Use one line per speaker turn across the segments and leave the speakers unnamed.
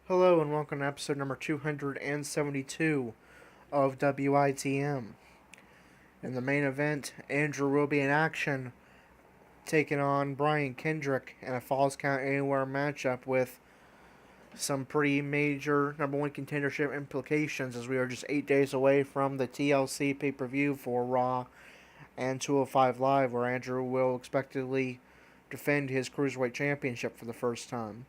Hello and welcome to episode number 272 of WITM. In the main event, Andrew will be in action, taking on Brian Kendrick in a Falls Count Anywhere matchup with some pretty major number one contendership implications, as we are just 8 days away from the TLC pay-per-view for Raw and 205 Live, where Andrew will expectedly defend his Cruiserweight Championship for the first time.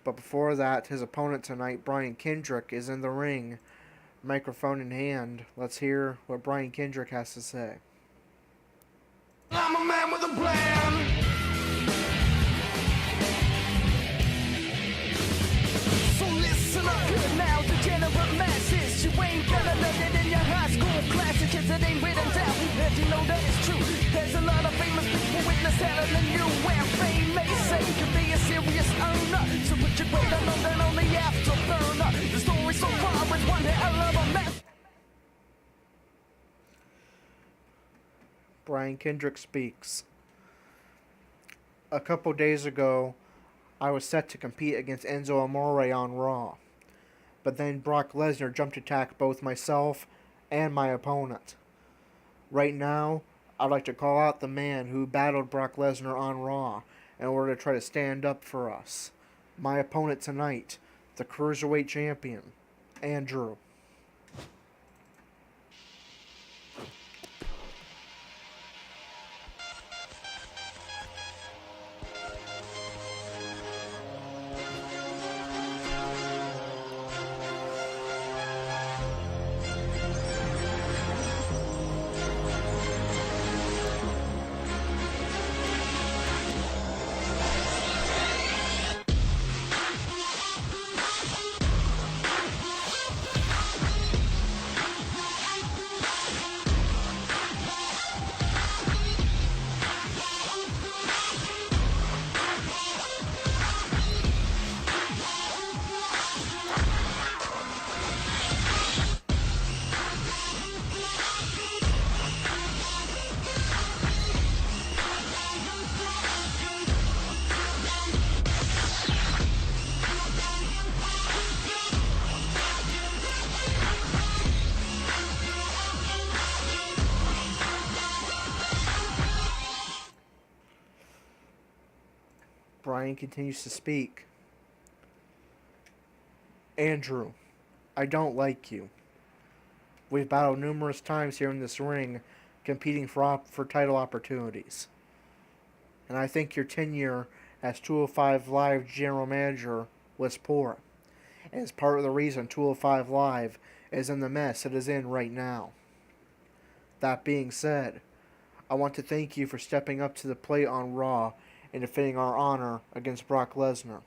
But before that, his opponent tonight, Brian Kendrick, is in the ring, microphone in hand. Let's hear what Brian Kendrick has to say.
I'm a man with a plan. So listen up good now, degenerate masses. You ain't gonna learn it in your high school classes, cause it ain't written down. And you know that it's true. There's a lot of famous people witness telling than you, where fame may say you can be a serious owner. So put your weight on London on the afterburner. The story so far is one hell of a mess.
Brian Kendrick speaks. A couple days ago, I was set to compete against Enzo Amore on Raw. But then Brock Lesnar jumped to attack both myself and my opponent. Right now, I'd like to call out the man who battled Brock Lesnar on Raw in order to try to stand up for us. My opponent tonight, the Cruiserweight Champion, Andrew. Brian continues to speak. Andrew, I don't like you. We've battled numerous times here in this ring, competing for title opportunities. And I think your tenure as 205 Live General Manager was poor. And it's part of the reason 205 Live is in the mess it is in right now. That being said, I want to thank you for stepping up to the plate on Raw and defending our honor against Brock Lesnar.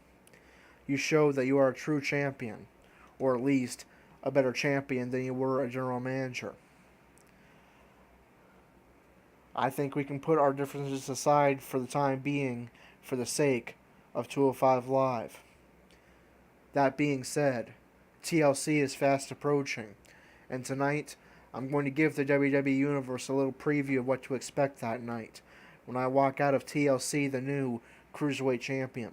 You showed that you are a true champion, or at least a better champion than you were a general manager. I think we can put our differences aside for the time being for the sake of 205 Live. That being said, TLC is fast approaching, and tonight I'm going to give the WWE Universe a little preview of what to expect that night when I walk out of TLC the new Cruiserweight Champion.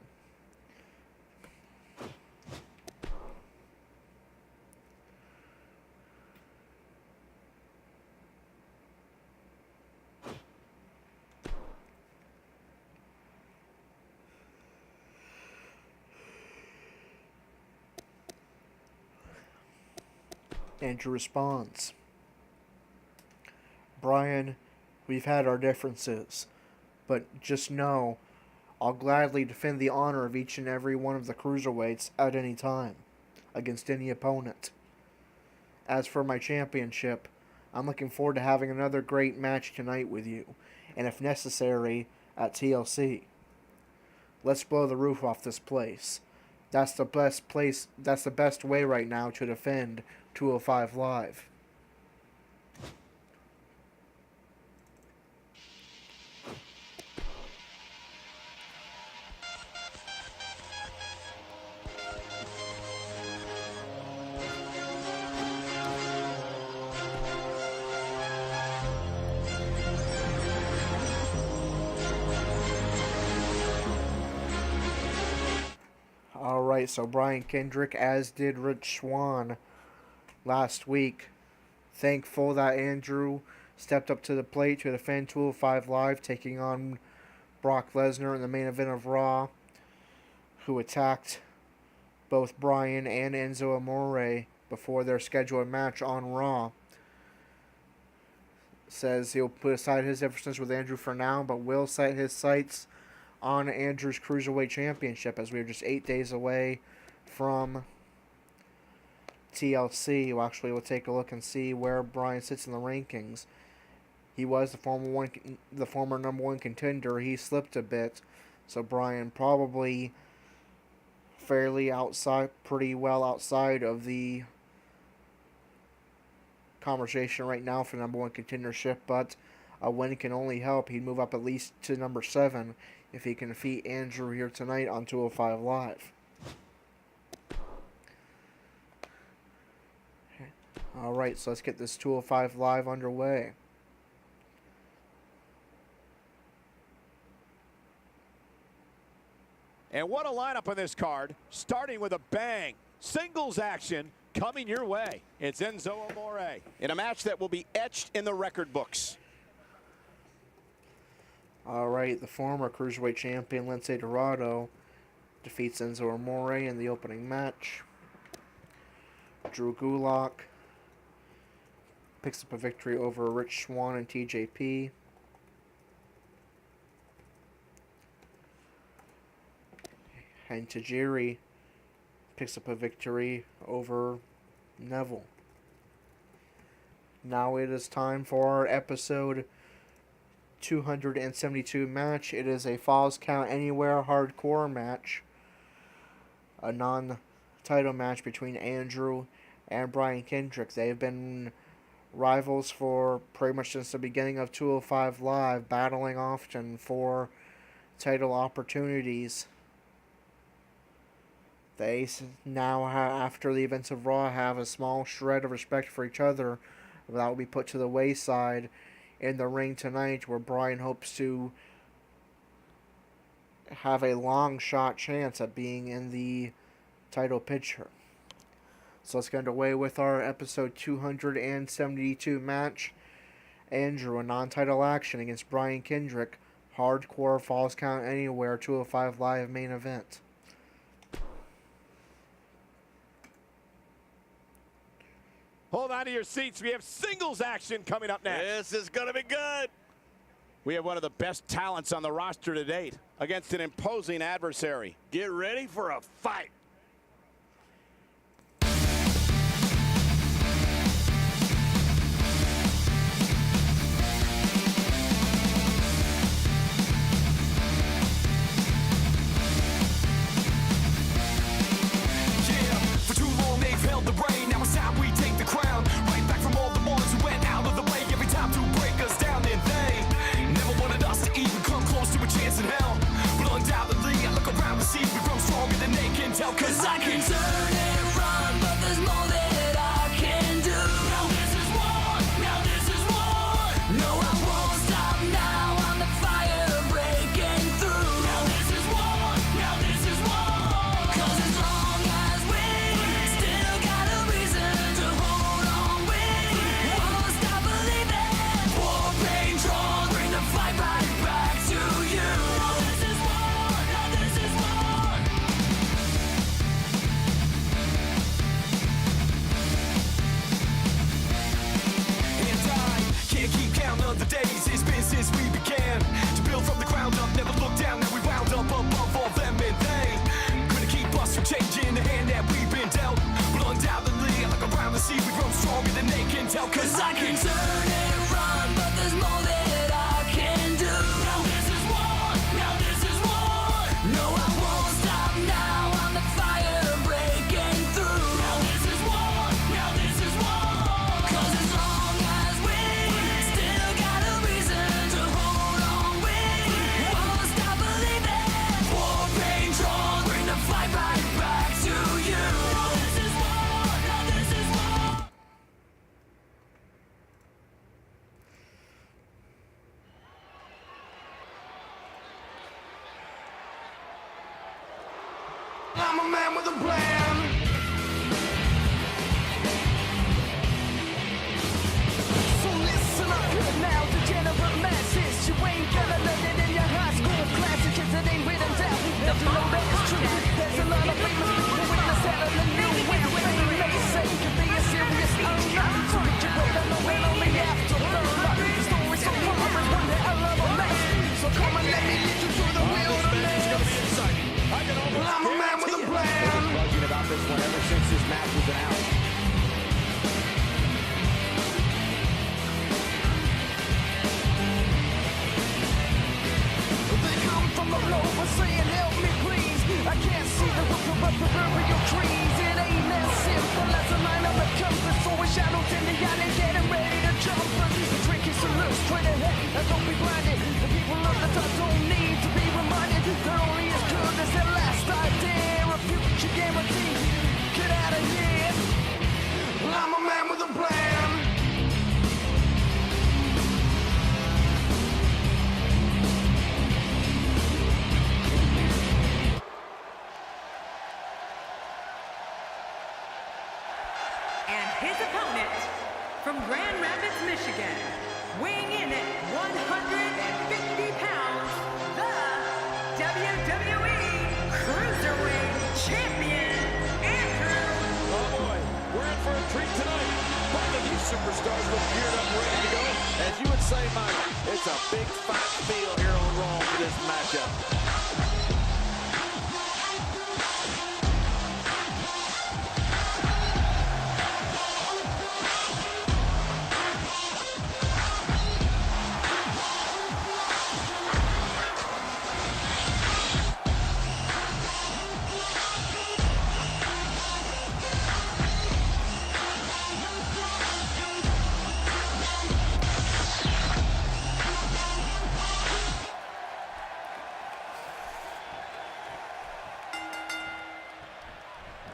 Andrew responds, Brian, we've had our differences, but just know I'll gladly defend the honor of each and every one of the cruiserweights at any time, against any opponent. As for my championship, I'm looking forward to having another great match tonight with you, and if necessary, at TLC. Let's blow the roof off this place. That's the best way right now to defend 205 Live. Alright, so Brian Kendrick, as did Rich Swann last week. Thankful that Andrew stepped up to the plate to defend 205 Live, taking on Brock Lesnar in the main event of Raw, who attacked both Brian and Enzo Amore before their scheduled match on Raw. Says he'll put aside his differences with Andrew for now, but will set his sights on Andrew's Cruiserweight Championship, as we are just 8 days away from TLC. We'll take a look and see where Brian sits in the rankings. He was the former number one contender. He slipped a bit, so Brian probably pretty well outside of the conversation right now for number one contendership, but a win can only help. He'd move up at least to number 7 if he can defeat Andrew here tonight on 205 Live. Alright, so let's get this 205 Live underway.
And what a lineup on this card, starting with a bang. Singles action coming your way. It's Enzo Amore in a match that will be etched in the record books.
Alright, the former Cruiserweight champion Lince Dorado defeats Enzo Amore in the opening match. Drew Gulak picks up a victory over Rich Swann and TJP. And Tajiri picks up a victory over Neville. Now it is time for our episode 272 match. It is a Falls Count Anywhere hardcore match. A non-title match between Andrew and Brian Kendrick. They've been rivals for pretty much since the beginning of 205 Live, battling often for title opportunities. They now, after the events of Raw, have a small shred of respect for each other. That will be put to the wayside in the ring tonight, where Brian hopes to have a long shot chance at being in the title picture. So let's get underway with our episode 272 match. Andrew, a non-title action against Brian Kendrick. Hardcore Falls Count Anywhere 205 Live main event.
Hold on to your seats. We have singles action coming up next.
This is going to be good.
We have one of the best talents on the roster to date against an imposing adversary.
Get ready for a fight.
I'm a man with a plan. So listen up here now, degenerate masses. You ain't gonna learn it in your high school classes, 'cause it ain't written down. If you know that it's true, there's a lot of famous people witness out in the new way. Fame may say could be a serious unknown. So get your weight on the wheel, only after learn. The story's so far, one day I love a mess. So come on, let me lead you through the wilderness. Well, I'm a man with a plan.
Buzzing about this one ever since this match was announced.
They come from all over saying, help me please. I can't see the roof of my proverbial trees. It ain't that simple as a line of a compass. So we shadows in the alley getting ready to jump us. The trick is to look straight ahead and don't be blinded. The people of the top don't need to be reminded. They're only as good as their last idea. A future guarantee. Get out of here. Well, I'm a man with a plan.
And his opponent from Grand Rapids, Michigan, weighing in at 150 pounds, the WWE Cruiserweight Champion, Andrew.
Oh boy, we're in for a treat tonight. Both of these superstars look geared up, ready to go. As you would say, Mike, it's a big fight feel here on Raw for this matchup.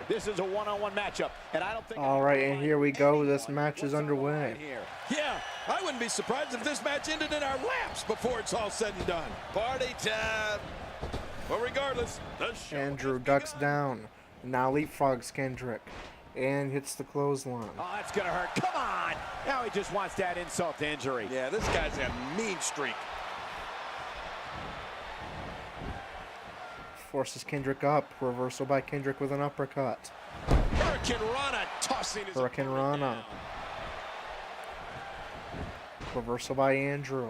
This is a one-on-one matchup, and I don't think...
All right, and here we go. This match is underway.
Yeah, I wouldn't be surprised if this match ended in our laps before it's all said and done. Party time. Well, regardless, the show...
Andrew ducks down. Now leapfrogs Kendrick. And hits the clothesline.
Oh, that's going to hurt. Come on. Now he just wants that insult to injury.
Yeah, this guy's a mean streak.
Forces Kendrick up. Reversal by Kendrick with an uppercut.
Hurricane Rana tossing his
Hurricane
opponent
Rana.
down.
Reversal by Andrew.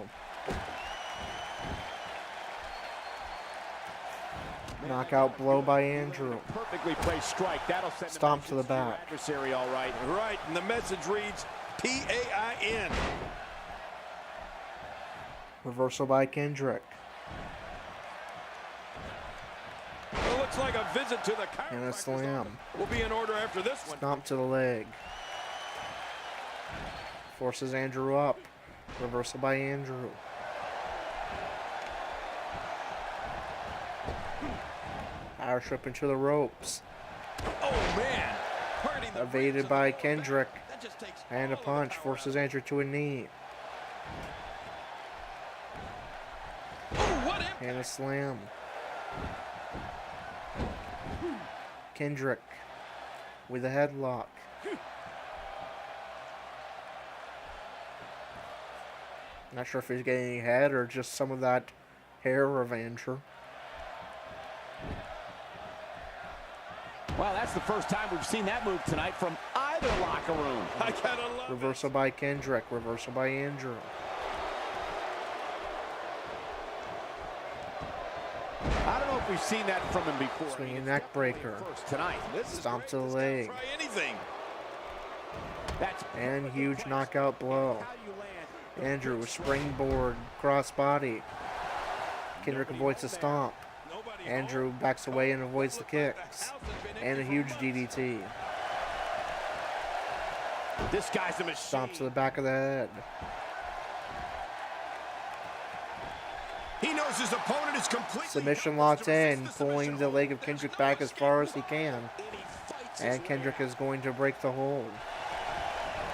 Knockout blow by Andrew.
Perfectly placed strike. That'll send
Stomp to the
your
back.
adversary all right.
Right, and the message reads P-A-I-N.
Reversal by Kendrick.
Well, looks like a visit to the
And a
chiropractor's
slam.
office will be in order after this one.
Stomp to the leg. Forces Andrew up. Reversal by Andrew. Irish whip into the ropes.
Oh, man. Hurting the
Evaded by Kendrick.
That just takes
And a
all of the
punch.
power
Forces
out.
Andrew to a knee.
Ooh, what impact.
And a slam. Kendrick with a headlock. Not sure if he's getting any head or just some of that hair revanger.
Well, that's the first time we've seen that move tonight from either locker room.
I gotta love
Reversal by Kendrick. Reversal by Andrew.
I don't know if we've seen that from him before.
Swinging neck breaker.
First tonight.
this. Is
Stomp
great.
to the
This guy will
leg.
Try anything.
That's
And huge knockout blow.
how you land.
Andrew springboard crossbody. Kendrick avoids the stomp.
Nobody
Andrew backs away and avoids the kicks. And a huge DDT.
This guy's a machine.
Stomp to the back of the head.
He knows his opponent is completely
Submission
helpless
locked
to resist
in,
the
pulling
submission
the
hold.
leg of Kendrick back as far as he can.
And he fights his
And
way
Kendrick
out.
is going to break the hold.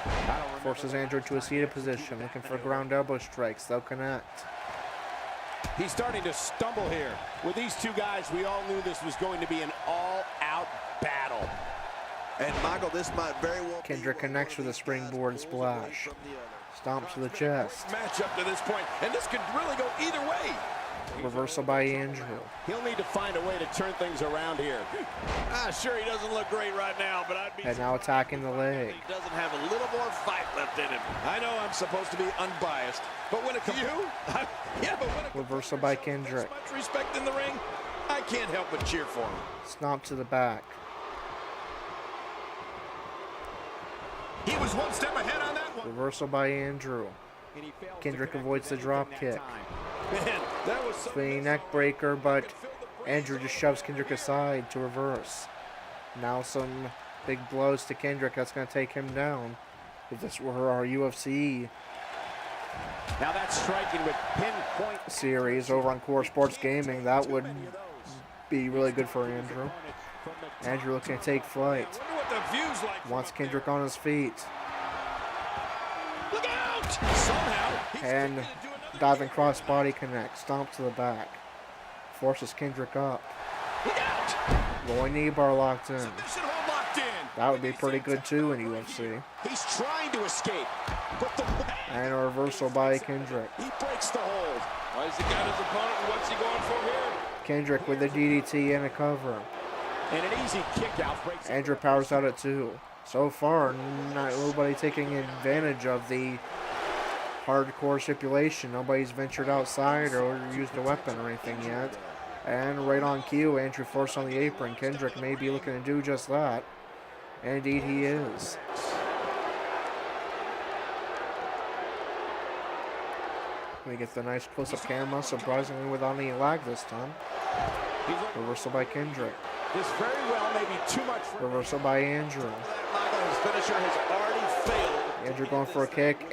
I don't remember
Forces
the
Andrew
last
to a
time
seated
he executed
position,
that
looking for
maneuver.
ground elbow strikes. They'll connect.
He's starting to stumble here. With these two guys, we all knew this was going to be an all-out battle.
And Michael, this might very well be
Kendrick connects with a springboard splash. Stomp to the chest.
Match up to this point, and this could really go either way.
Reversal by Andrew.
He'll need to find a way to turn things around here.
Sure, he doesn't look great right now, but I'd be...
And now attacking the leg.
He doesn't have a little more fight left in him. I know I'm supposed to be unbiased, but when it comes... You? Yeah, but when it
Reversal by Kendrick.
much respect in the ring, I can't help but cheer for him.
Stomp to the back.
He was one step ahead on that one.
Reversal by Andrew. Kendrick avoids the drop kick.
Man, that was
Spinning neck breaker, but Andrew just shoves Kendrick aside to reverse. Now some big blows to Kendrick. That's going to take him down. If this were our UFC
Now that's striking with pinpoint
series over on Core Sports Gaming, that would be really good for Andrew. Andrew looking to take flight.
wonder what the view's like.
Wants Kendrick on his feet.
Look out! Somehow, he's
And
taking it to another
diving crossbody connect. Stomp to the back. Forces Kendrick up.
Look out!
Rolling knee bar locked in.
Submission hold locked in.
That would be pretty good too in UFC.
He's trying to escape, but the
And a reversal by Kendrick.
he breaks the hold.
Well, he's got his opponent, and what's he going for here?
Kendrick with the DDT and a cover.
And an easy kick out breaks.
Andrew powers out at 2. So far, nobody taking advantage of the hardcore stipulation. Nobody's ventured outside or used a weapon or anything yet. And right on cue, Andrew forced on the apron. Kendrick may be looking to do just that. And indeed he is. We get the nice close-up camera, surprisingly without any lag this time. Reversal by Kendrick.
This very well may be too much for
Reversal by Andrew.
Michael, his finisher has already failed.
Andrew going for a kick.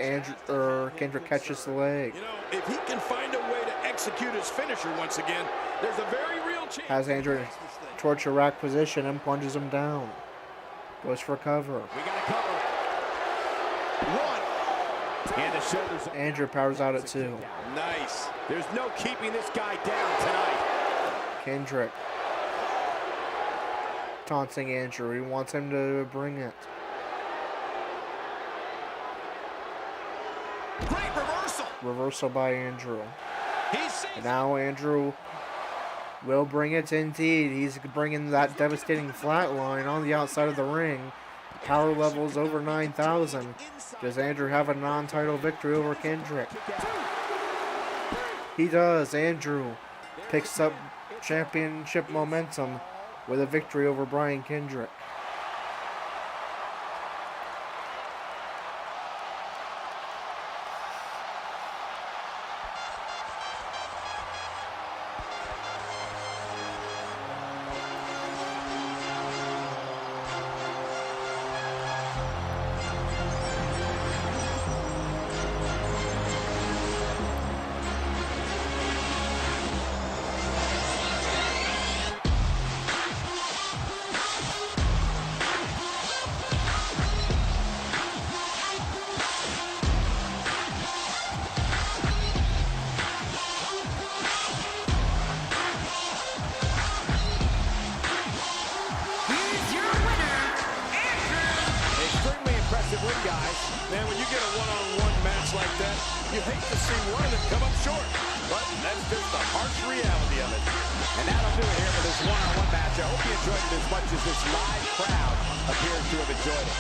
Kendrick catches the leg.
You know, if he can find a way to execute his finisher once again, there's a very real chance.
Has Andrew towards a rack position and plunges him down. Goes for cover.
We got a cover. One. And the shoulders.
Andrew powers out at 2.
Nice.
There's no keeping this guy down tonight.
Kendrick taunting Andrew. He wants him to bring it.
Great reversal.
Reversal by Andrew.
He's
And now Andrew will bring it indeed. He's bringing that devastating flatline on the outside of the ring. Power levels over 9,000. Does Andrew have a non-title victory over Kendrick? He does. Andrew picks up championship momentum with a victory over Brian Kendrick.
Here's your winner, Andrew.
Extremely impressive win, guys.
Man, when you get a one-on-one match like that, you hate to see one of them come up short. But that's just the harsh reality of it.
And that'll do it here for this one-on-one match. I hope you enjoyed it as much as this live crowd appears to have enjoyed it.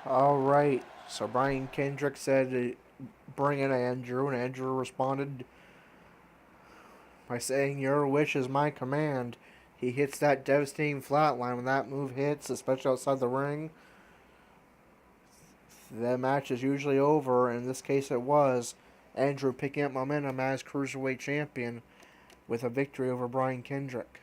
All right. So Brian Kendrick said, bring in Andrew, and Andrew responded by saying, your wish is my command. He hits that devastating flatline. When that move hits, especially outside the ring, the match is usually over. In this case, it was. Andrew picking up momentum as Cruiserweight champion with a victory over Brian Kendrick.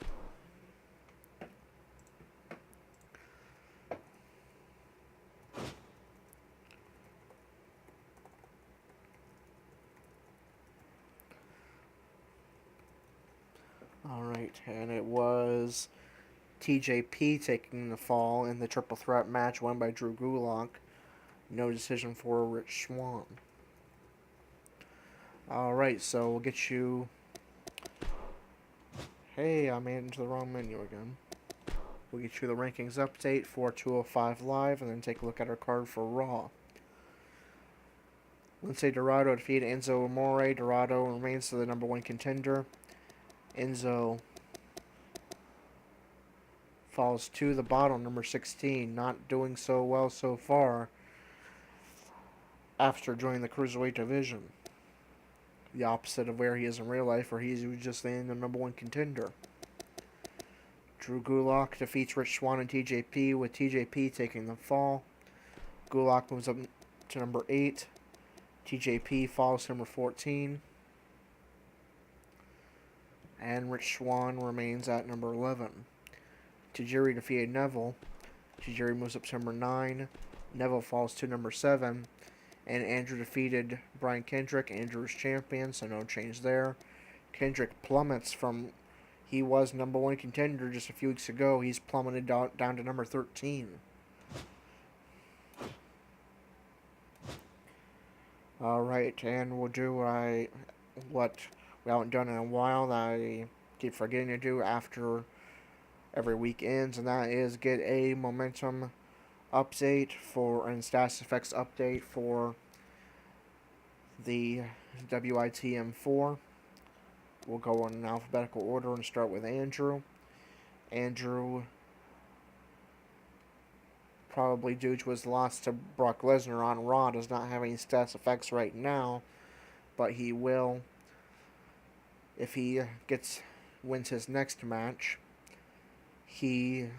Alright, and it was TJP taking the fall in the triple threat match won by Drew Gulak. No decision for Rich Swann. Alright, so we'll get you... Hey, I made it into the wrong menu again. We'll get you the rankings update for 205 Live, and then take a look at our card for Raw. Lince Dorado defeated Enzo Amore. Dorado remains the #1 contender. Enzo falls to the bottom, number 16, not doing so well so far after joining the Cruiserweight division. The opposite of where he is in real life, where he was just the #1 contender. Drew Gulak defeats Rich Swann and TJP, with TJP taking the fall. Gulak moves up to number 8. TJP falls to number 14. And Rich Swann remains at number 11. Tajiri defeated Neville. Tajiri moves up to number 9. Neville falls to number 7. And Andrew defeated Brian Kendrick. Andrew is champion, so no change there. Kendrick plummets from... He was #1 contender just a few weeks ago. He's plummeted down to number 13. Alright, and we'll do what we haven't done in a while that I keep forgetting to do after every week ends, and that is get a momentum update and status effects update for the WITM 4. We'll go in alphabetical order and start with Andrew. Andrew, probably due to his loss to Brock Lesnar on Raw, does not have any status effects right now, but he will if he wins his next match. He,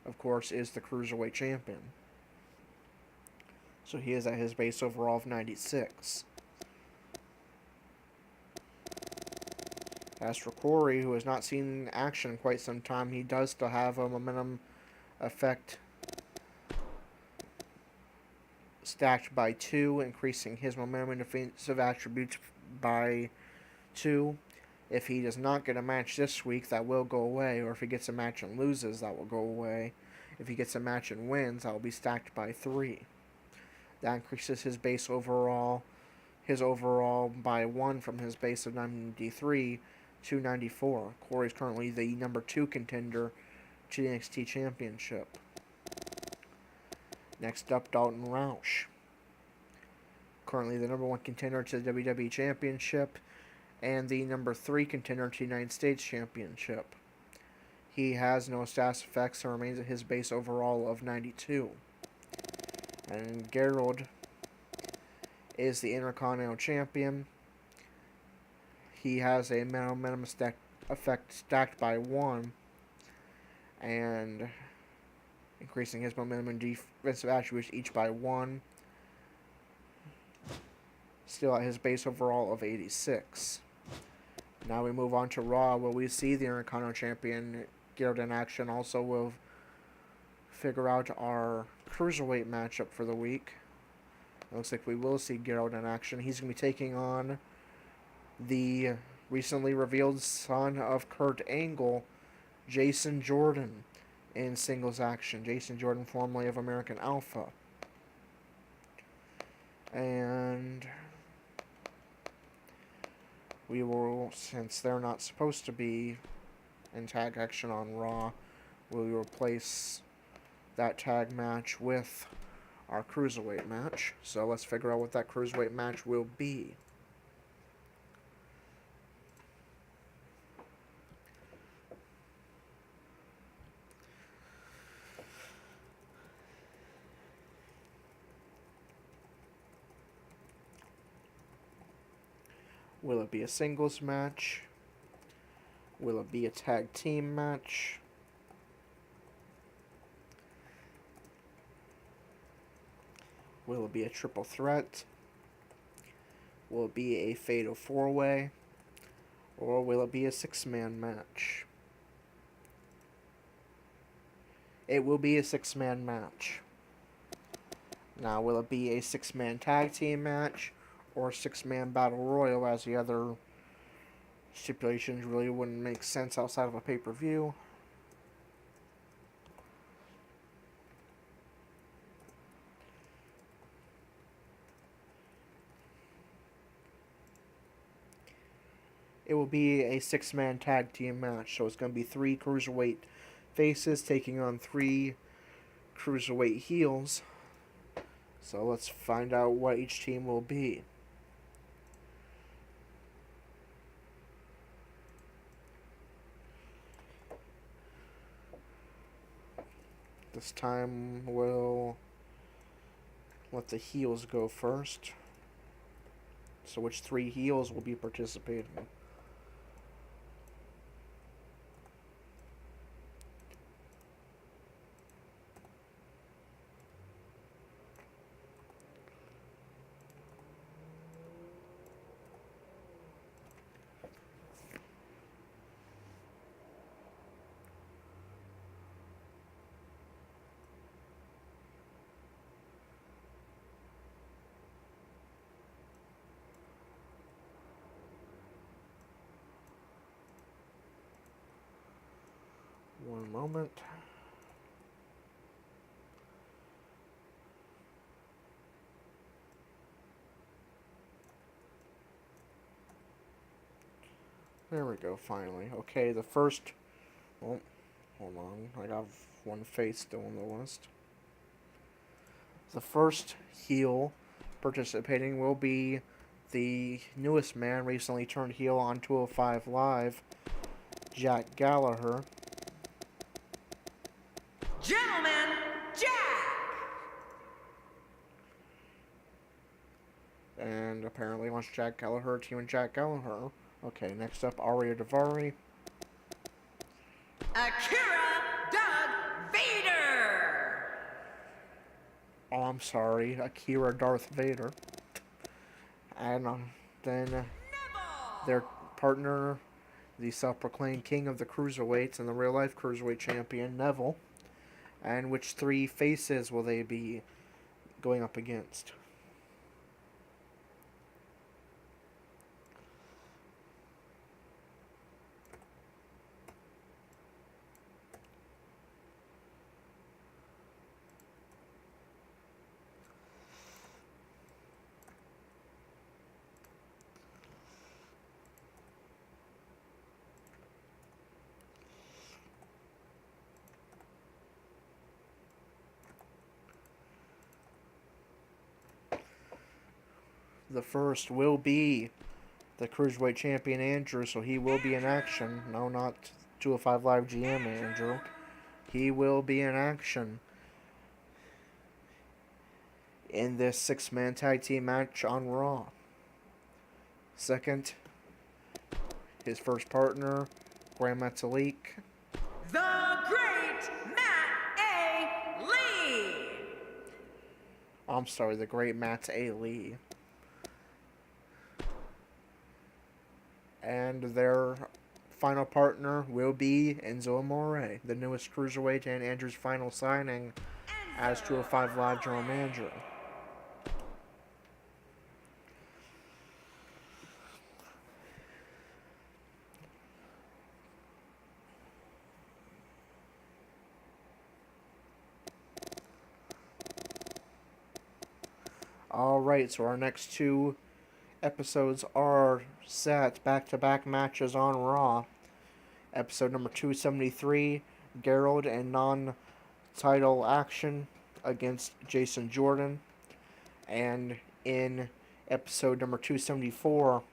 of course, is the Cruiserweight champion. So he is at his base overall of 96. As for Corey, who has not seen action in quite some time, he does still have a momentum effect stacked by 2, increasing his momentum and defensive attributes by 2. If he does not get a match this week, that will go away, or if he gets a match and loses, that will go away. If he gets a match and wins, that will be stacked by 3. That increases his base overall, by 1 from his base of 93 to 94. Corey is currently the #2 contender to the NXT Championship. Next up, Dalton Roush. Currently the #1 contender to the WWE Championship and the #3 contender to the United States Championship. He has no status effects and remains at his base overall of 92. And Gerald is the Intercontinental Champion. He has a momentum effect stacked by 1, and increasing his momentum and defensive attributes each by 1. Still at his base overall of 86. Now we move on to Raw, where we see the Intercontinental Champion Gerald in action. Also, we'll figure out our Cruiserweight matchup for the week. It looks like we will see Gerald in action. He's going to be taking on the recently revealed son of Kurt Angle, Jason Jordan, in singles action. Jason Jordan, formerly of American Alpha. And we will, since they're not supposed to be in tag action on Raw, we'll replace that tag match with our Cruiserweight match. So let's figure out what that Cruiserweight match will be. Will it be a singles match? Will it be a tag team match? Will it be a triple threat? Will it be a fatal 4-way? Or will it be a 6-man match? It will be a 6-man match. Now, will it be a 6-man tag team match or 6-man battle royal, as the other stipulations really wouldn't make sense outside of a pay-per-view? will be a 6-man tag team match. So it's going to be 3 Cruiserweight faces taking on 3 Cruiserweight heels. So let's find out what each team will be. This time we'll let the heels go first. So which 3 heels will be participating? One moment. There we go, finally. Okay, the first... Oh, hold on. I got one face still on the list. The first heel participating will be the newest man recently turned heel on 205 Live, Jack Gallagher.
Gentleman Jack!
And apparently wants Jack Gallagher, team Jack Gallagher. Okay, next up, Aria Daivari.
Akira Doug Vader!
Oh, I'm sorry, Akira Darth Vader. And then their partner, the self-proclaimed king of the Cruiserweights and the real-life Cruiserweight champion, Neville. And which 3 faces will they be going up against? The first will be the Cruiserweight champion Andrew, so he will be in action. No, not 205 Live GM Andrew. He will be in action in this 6-man tag team match on Raw. Second, his first partner, Grand Metalik.
The Great Matt A. Lee!
I'm sorry, the great Matt A. Lee. And their final partner will be Enzo Amore, the newest Cruiserweight and Andrew's final signing as 205 Live General Manager. Alright, so our next 2 episodes are set back-to-back matches on Raw. Episode number 273, Gerald and non-title action against Jason Jordan. And in episode number 274,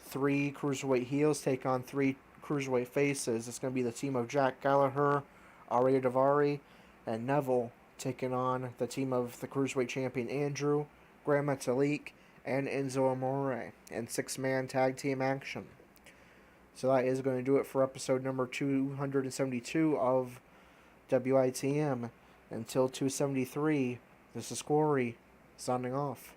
3 Cruiserweight heels take on 3 Cruiserweight faces. It's going to be the team of Jack Gallagher, Aria Daivari, and Neville taking on the team of the Cruiserweight champion Andrew, Grand Metalik, and Enzo Amore in 6-man tag team action. So that is going to do it for episode number 272 of WITM. Until 273, this is Corey, signing off.